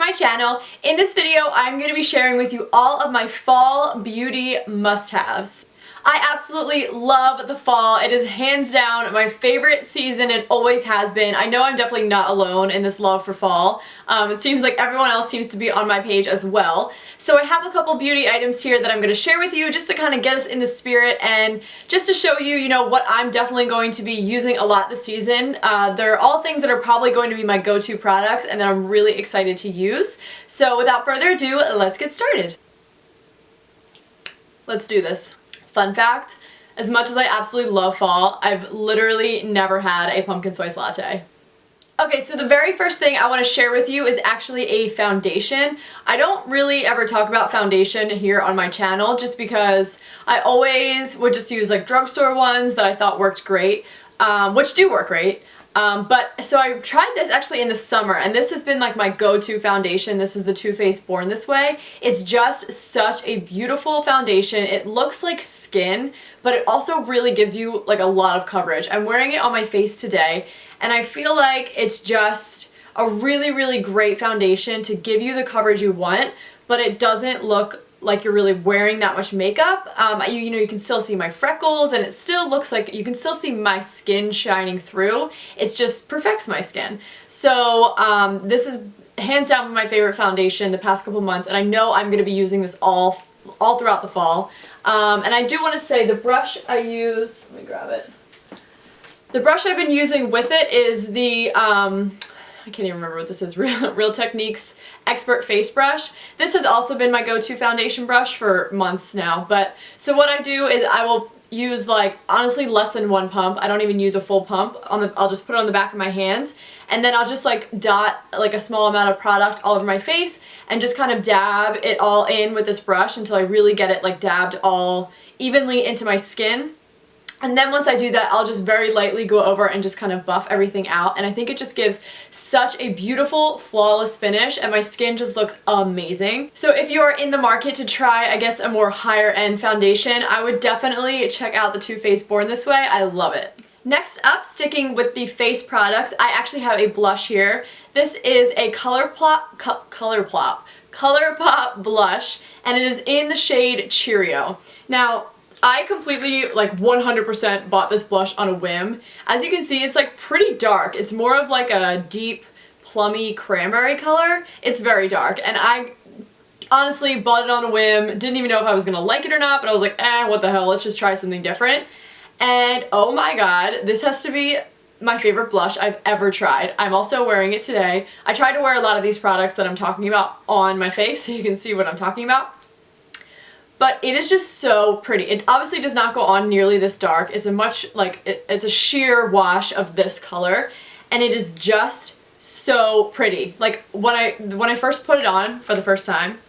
my channel. In this video, I'm going to be sharing with you all of my fall beauty must-haves. I absolutely love the fall. It is hands down my favorite season. It always has been. I know I'm definitely not alone in this love for fall. It seems like everyone else seems to be on my page as well. So I have a couple beauty items here that I'm going to share with you just to kind of get us in the spirit and just to show you, what I'm definitely going to be using a lot this season. They're all things that are probably going to be my go-to products and that I'm really excited to use. So without further ado, let's get started. Let's do this. Fun fact, as much as I absolutely love fall, I've literally never had a pumpkin spice latte. Okay, so the very first thing I want to share with you is actually a foundation. I don't really ever talk about foundation here on my channel just because I always would just use like drugstore ones that I thought worked great, which do work great. So I tried this actually in the summer, and this has been like my go-to foundation. This is the Too Faced Born This Way. It's just such a beautiful foundation. It looks like skin, but it also really gives you like a lot of coverage. I'm wearing it on my face today, and I feel like it's just a really, really great foundation to give you the coverage you want, but it doesn't look like you're really wearing that much makeup. You can still see my freckles, and it still looks like you can still see my skin shining through. It just perfects my skin. So this is hands down my favorite foundation the past couple months, and I know I'm going to be using this all throughout the fall. And I do want to say the brush I use, let me grab it. The brush I've been using with it is the I can't even remember what this is, Real Techniques Expert Face Brush. This has also been my go-to foundation brush for months now. So what I do is I will use like honestly less than one pump. I don't even use a full pump. I'll just put it on the back of my hand, and then I'll just like dot like a small amount of product all over my face and just kind of dab it all in with this brush until I really get it like dabbed all evenly into my skin. And then once I do that, I'll just very lightly go over and just kind of buff everything out. And I think it just gives such a beautiful, flawless finish, and my skin just looks amazing. So if you are in the market to try, I guess, a more higher end foundation, I would definitely check out the Too Faced Born This Way. I love it. Next up, sticking with the face products, I actually have a blush here. This is a ColourPop blush, and it is in the shade Cheerio. Now, I completely, like 100% bought this blush on a whim. As you can see, it's like pretty dark. It's more of like a deep, plummy cranberry color. It's very dark, and I honestly bought it on a whim. Didn't even know if I was gonna like it or not, but I was like, what the hell, let's just try something different. And oh my god, this has to be my favorite blush I've ever tried. I'm also wearing it today. I try to wear a lot of these products that I'm talking about on my face so you can see what I'm talking about. But it is just so pretty. It obviously does not go on nearly this dark. It's it's a sheer wash of this color, and it is just so pretty. Like when I first put it on for the first time,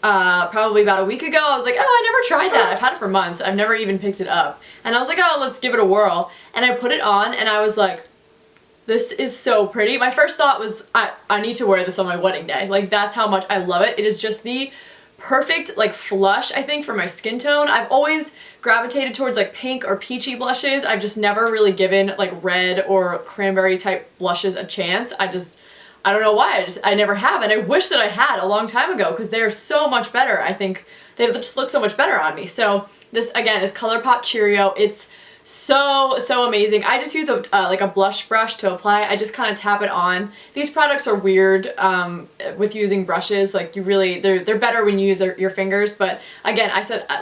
probably about a week ago, I was like, oh, I never tried that. I've had it for months. I've never even picked it up. And I was like, oh, let's give it a whirl. And I put it on, and I was like, this is so pretty. My first thought was, I need to wear this on my wedding day. Like, that's how much I love it. It is just the perfect like flush, I think, for my skin tone. I've always gravitated towards like pink or peachy blushes. I've just never really given like red or cranberry type blushes a chance. I don't know why. I never have, and I wish that I had a long time ago because they're so much better. I think they just look so much better on me. So this again is ColourPop Cheerio. It's so amazing. I just use like a blush brush to apply. I just kind of tap it on. These products are weird with using brushes. Like they're better when you use your fingers. But again,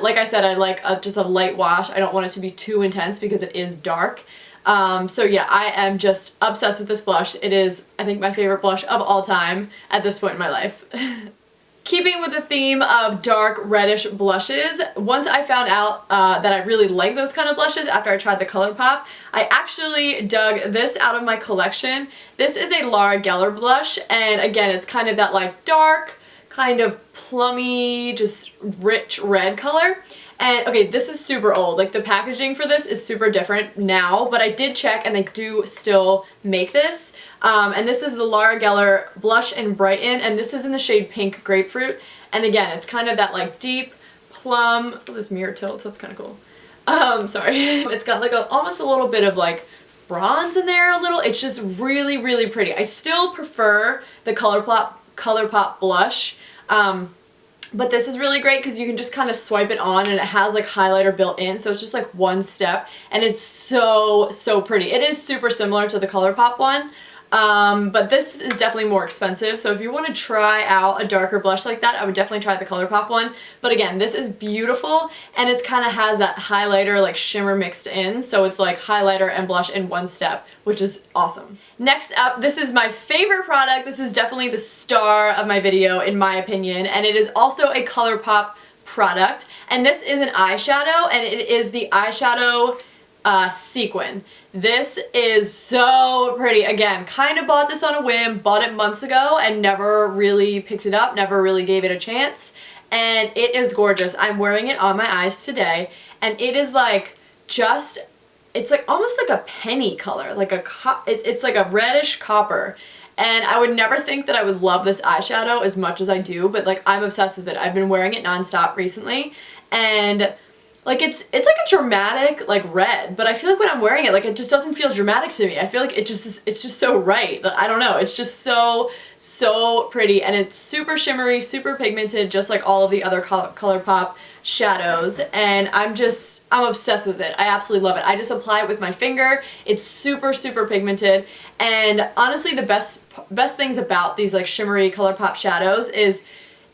like I said, I like just a light wash. I don't want it to be too intense because it is dark. So yeah, I am just obsessed with this blush. It is, I think, my favorite blush of all time at this point in my life. Keeping with the theme of dark reddish blushes, once I found out that I really like those kind of blushes after I tried the ColourPop, I actually dug this out of my collection. This is a Loreal blush, and again, it's kind of that like dark, kind of plummy, just rich red color. And okay, this is super old. Like the packaging for this is super different now, but I did check and they do still make this. And this is the L'Oreal Blush-n-Brighten, and this is in the shade Pink Grapefruit. And again, it's kind of that like deep plum. Oh, this mirror tilts, that's kind of cool. Sorry. It's got like almost a little bit of like bronze in there a little. It's just really, really pretty. I still prefer the ColourPop ColourPop blush. But this is really great because you can just kind of swipe it on and it has like highlighter built in, so it's just like one step and it's so pretty. It is super similar to the ColourPop one, but this is definitely more expensive, so if you want to try out a darker blush like that, I would definitely try the ColourPop one. But again, this is beautiful and it kind of has that highlighter like shimmer mixed in, so it's like highlighter and blush in one step, which is awesome. Next up, this is my favorite product. This is definitely the star of my video in my opinion, and it is also a ColourPop product, and this is an eyeshadow, and it is the eyeshadow Sequin. This is so pretty. Again, kind of bought this on a whim, bought it months ago and never really picked it up, never really gave it a chance, and it is gorgeous. I'm wearing it on my eyes today and it is like just, it's like almost like a penny color, like it's like a reddish copper. And I would never think that I would love this eyeshadow as much as I do, but like I'm obsessed with it. I've been wearing it nonstop recently, and like it's like a dramatic like red, but I feel like when I'm wearing it, like it just doesn't feel dramatic to me. I feel like it's just so right. I don't know, it's just so pretty, and it's super shimmery, super pigmented, just like all of the other ColourPop shadows, and I'm obsessed with it. I absolutely love it. I just apply it with my finger. It's super pigmented, and honestly the best things about these like shimmery ColourPop shadows is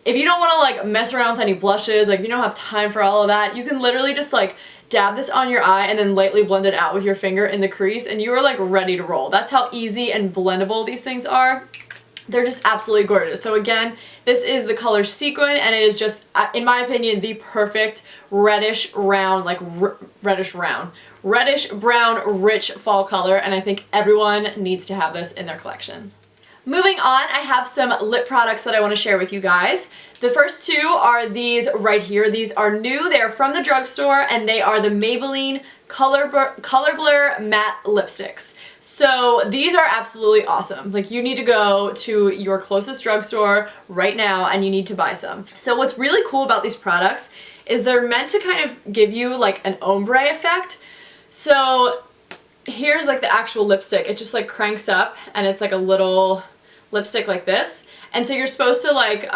if you don't want to like mess around with any blushes, like if you don't have time for all of that, you can literally just like dab this on your eye and then lightly blend it out with your finger in the crease and you are like ready to roll. That's how easy and blendable these things are. They're just absolutely gorgeous. So again, this is the color Sequin, and it is just, in my opinion, the perfect reddish round, like reddish brown rich fall color, and I think everyone needs to have this in their collection. Moving on, I have some lip products that I want to share with you guys. The first two are these right here. These are new. They are from the drugstore, and they are the Maybelline Color Blur Matte Lipsticks. So these are absolutely awesome. Like, you need to go to your closest drugstore right now and you need to buy some. So what's really cool about these products is they're meant to kind of give you like an ombre effect. So here's like the actual lipstick. It just like cranks up and it's like a little lipstick like this, and so you're supposed to like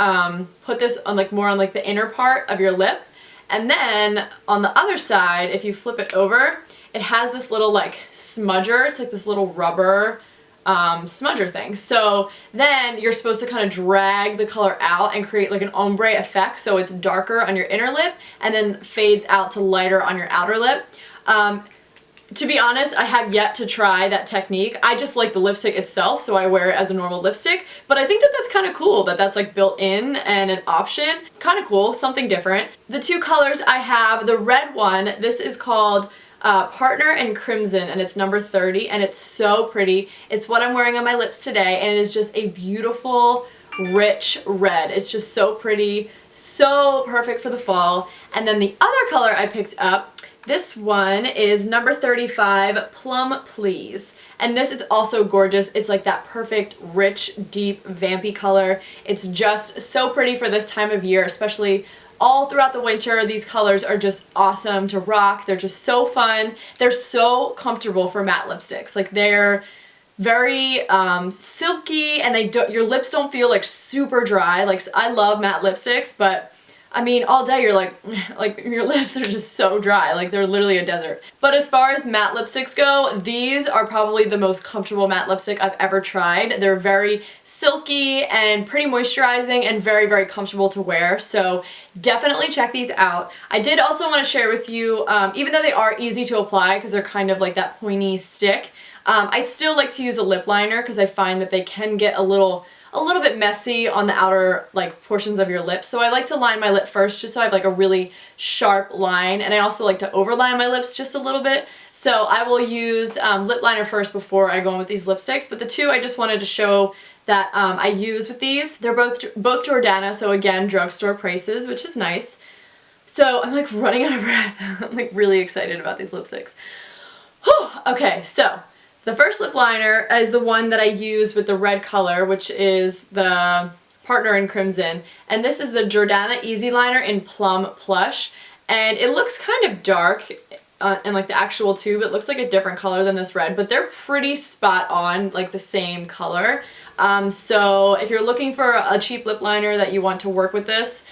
put this on like more on like the inner part of your lip, and then on the other side, if you flip it over, it has this little like smudger. It's like this little rubber smudger thing. So then you're supposed to kind of drag the color out and create like an ombre effect, so it's darker on your inner lip and then fades out to lighter on your outer lip. To be honest, I have yet to try that technique. I just like the lipstick itself, so I wear it as a normal lipstick, but I think that that's kind of cool that that's like built in and an option. Kind of cool, something different. The two colors I have, the red one, this is called Partner and Crimson, and it's number 30, and it's so pretty. It's what I'm wearing on my lips today, and it is just a beautiful, rich red. It's just so pretty, so perfect for the fall. And then the other color I picked up, this one is number 35, Plum Please. And this is also gorgeous. It's like that perfect, rich, deep, vampy color. It's just so pretty for this time of year, especially all throughout the winter. These colors are just awesome to rock. They're just so fun. They're so comfortable for matte lipsticks. Like, they're very silky, and your lips don't feel like super dry. Like, I love matte lipsticks, but I mean, all day you're like your lips are just so dry, like they're literally a desert. But as far as matte lipsticks go, these are probably the most comfortable matte lipstick I've ever tried. They're very silky and pretty moisturizing and very comfortable to wear, so definitely check these out. I did also want to share with you, even though they are easy to apply because they're kind of like that pointy stick, I still like to use a lip liner because I find that they can get a little bit messy on the outer like portions of your lips. So I like to line my lip first just so I have like a really sharp line, and I also like to overline my lips just a little bit. So I will use lip liner first before I go in with these lipsticks. But the two I just wanted to show that I use with these, they're both Jordana, so again, drugstore prices, which is nice. So I'm like running out of breath. I'm like really excited about these lipsticks. Whew. Okay, so the first lip liner is the one that I use with the red color, which is the Partner in Crimson. And this is the Jordana Easy Liner in Plum Plush. And it looks kind of dark in like the actual tube. It looks like a different color than this red, but they're pretty spot on, like the same color. So if you're looking for a cheap lip liner that you want to work with this,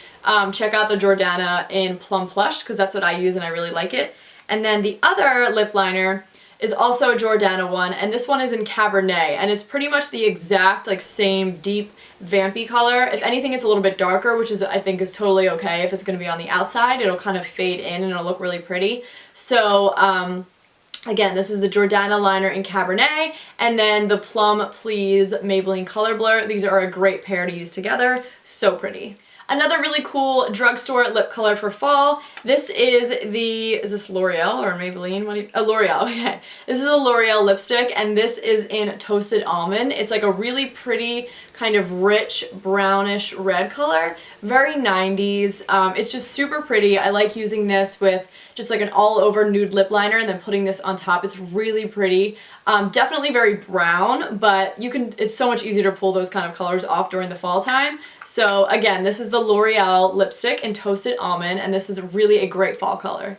check out the Jordana in Plum Plush, because that's what I use and I really like it. And then the other lip liner is also a Jordana one, and this one is in Cabernet, and it's pretty much the exact like same deep vampy color. If anything, it's a little bit darker, which is I think is totally okay. If it's going to be on the outside, it'll kind of fade in and it'll look really pretty. So again, this is the Jordana liner in Cabernet, and then the Plum Please Maybelline Color Blur. These are a great pair to use together. So pretty. Another really cool drugstore lip color for fall. This is this L'Oreal or Maybelline? L'Oreal, okay. This is a L'Oreal lipstick, and this is in Toasted Almond. It's like a really pretty kind of rich brownish red color. Very 90s. It's just super pretty. I like using this with just like an all over nude lip liner and then putting this on top. It's really pretty. Definitely very brown, but it's so much easier to pull those kind of colors off during the fall time. So again, this is the L'Oreal lipstick in Toasted Almond, and this is really a great fall color.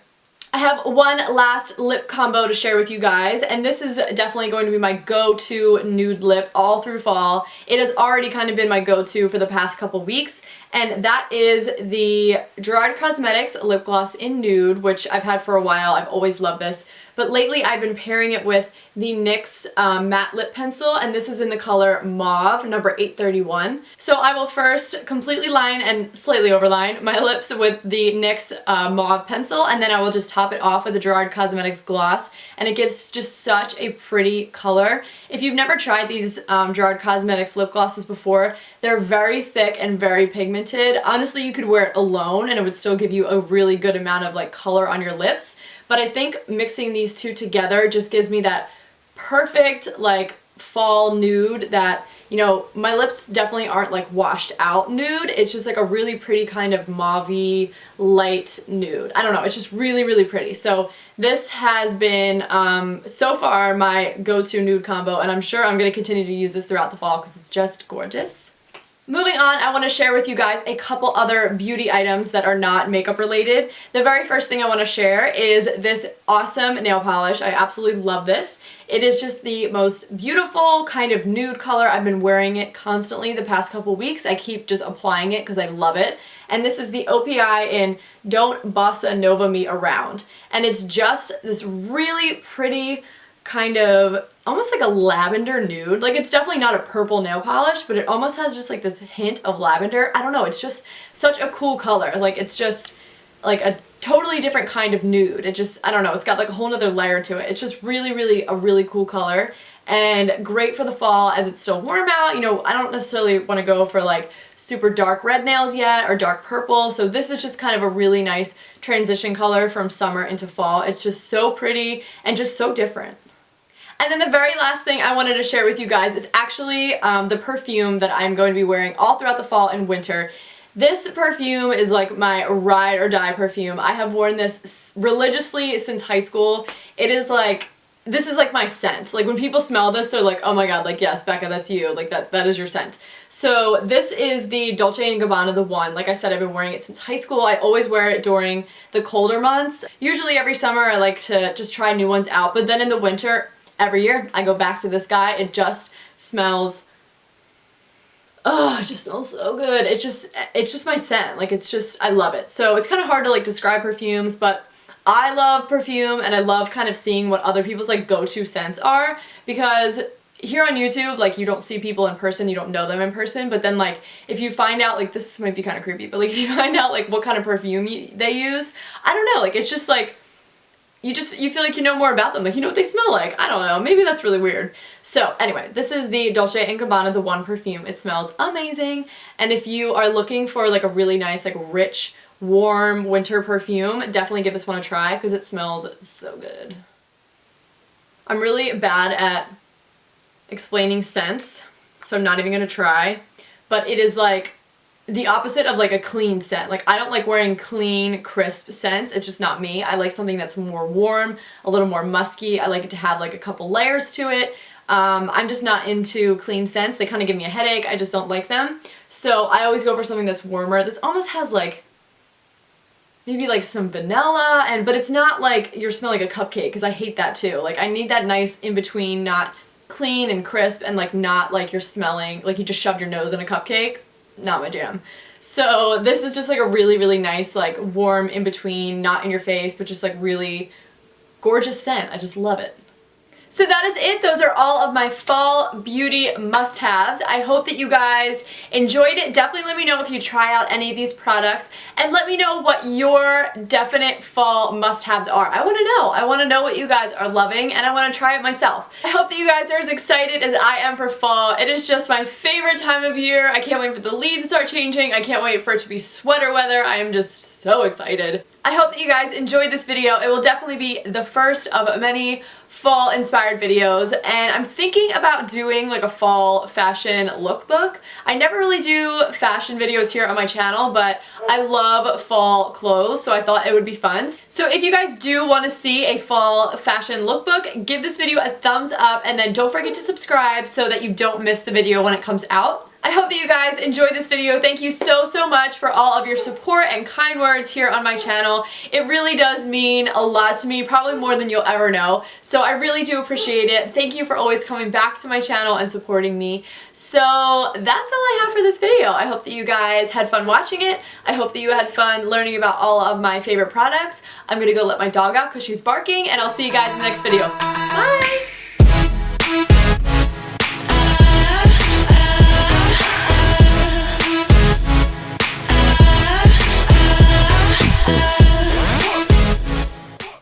I have one last lip combo to share with you guys, and this is definitely going to be my go-to nude lip all through fall. It has already kind of been my go-to for the past couple weeks, and that is the Gerard Cosmetics lip gloss in Nude, which I've had for a while. I've always loved this, but lately I've been pairing it with the NYX matte lip pencil, and this is in the color Mauve, number 831. So I will first completely line and slightly overline my lips with the NYX Mauve pencil, and then I will just top it off with the Gerard Cosmetics gloss, and it gives just such a pretty color. If you've never tried these Gerard Cosmetics lip glosses before, they're very thick and very pigmented. Honestly, you could wear it alone and it would still give you a really good amount of like color on your lips, but I think mixing these two together just gives me that perfect like fall nude that, you know, my lips definitely aren't like washed out nude. It's just like a really pretty kind of mauve-y light nude. I don't know, it's just really, really pretty. So this has been so far my go-to nude combo, and I'm sure I'm going to continue to use this throughout the fall because it's just gorgeous. Moving on, I want to share with you guys a couple other beauty items that are not makeup related. The very first thing I want to share is this awesome nail polish. I absolutely love this. It is just the most beautiful kind of nude color. I've been wearing it constantly the past couple weeks. I keep just applying it because I love it. And this is the OPI in Don't Bossa Nova Me Around. And it's just this really pretty kind of almost like a lavender nude. Like, it's definitely not a purple nail polish, but it almost has just like this hint of lavender. I don't know, it's just such a cool color. Like, it's just like a totally different kind of nude. It just, I don't know, it's got like a whole nother layer to it. It's just really, really a really cool color and great for the fall as it's still warm out. You know, I don't necessarily want to go for like super dark red nails yet or dark purple, so this is just kind of a really nice transition color from summer into fall. It's just so pretty and just so different. And then the very last thing I wanted to share with you guys is actually the perfume that I'm going to be wearing all throughout the fall and winter. This perfume is like my ride or die perfume. I have worn this religiously since high school. It is like, this is like my scent. Like, when people smell this, they're like, oh my god, like, yes, Becca, that's you. Like, that is your scent. So this is the Dolce Gabbana The One. Like I said, I've been wearing it since high school. I always wear it during the colder months. Usually every summer I like to just try new ones out, but then in the winter, every year I go back to this guy. It just smells, oh, it just smells so good. It's just my scent. Like, it's just, I love it. So it's kind of hard to like describe perfumes, but I love perfume and I love kind of seeing what other people's like go-to scents are, because here on YouTube, like, you don't see people in person, you don't know them in person, but then like if you find out, like, this might be kind of creepy, but like if you find out like what kind of perfume they use, I don't know, like, it's just like, you feel like you know more about them, like, you know what they smell like. I don't know, maybe that's really weird. So anyway, this is the Dolce & Gabbana The One perfume. It smells amazing, and if you are looking for like a really nice, like, rich, warm winter perfume, definitely give this one a try because it smells so good. I'm really bad at explaining scents, so I'm not even gonna try, but it is like the opposite of like a clean scent. Like, I don't like wearing clean, crisp scents. It's just not me. I like something that's more warm, a little more musky. I like it to have like a couple layers to it. I'm just not into clean scents. They kind of give me a headache. I just don't like them. So I always go for something that's warmer. This almost has like maybe like some vanilla, but it's not like you're smelling like a cupcake, because I hate that too. Like, I need that nice in between, not clean and crisp and like not like you're smelling like you just shoved your nose in a cupcake. Not my jam. So this is just like a really, really nice, like warm in between, not in your face, but just like really gorgeous scent. I just love it. So that is it. Those are all of my fall beauty must-haves. I hope that you guys enjoyed it. Definitely let me know if you try out any of these products, and let me know what your definite fall must-haves are. I want to know. I want to know what you guys are loving, and I want to try it myself. I hope that you guys are as excited as I am for fall. It is just my favorite time of year. I can't wait for the leaves to start changing. I can't wait for it to be sweater weather. I am just so excited. I hope that you guys enjoyed this video. It will definitely be the first of many fall inspired videos, and I'm thinking about doing like a fall fashion lookbook. I never really do fashion videos here on my channel, but I love fall clothes, so I thought it would be fun. So if you guys do want to see a fall fashion lookbook, give this video a thumbs up, and then don't forget to subscribe so that you don't miss the video when it comes out. I hope that you guys enjoyed this video. Thank you so, so much for all of your support and kind words here on my channel. It really does mean a lot to me, probably more than you'll ever know. So I really do appreciate it. Thank you for always coming back to my channel and supporting me. So that's all I have for this video. I hope that you guys had fun watching it. I hope that you had fun learning about all of my favorite products. I'm gonna go let my dog out because she's barking, and I'll see you guys in the next video. Bye!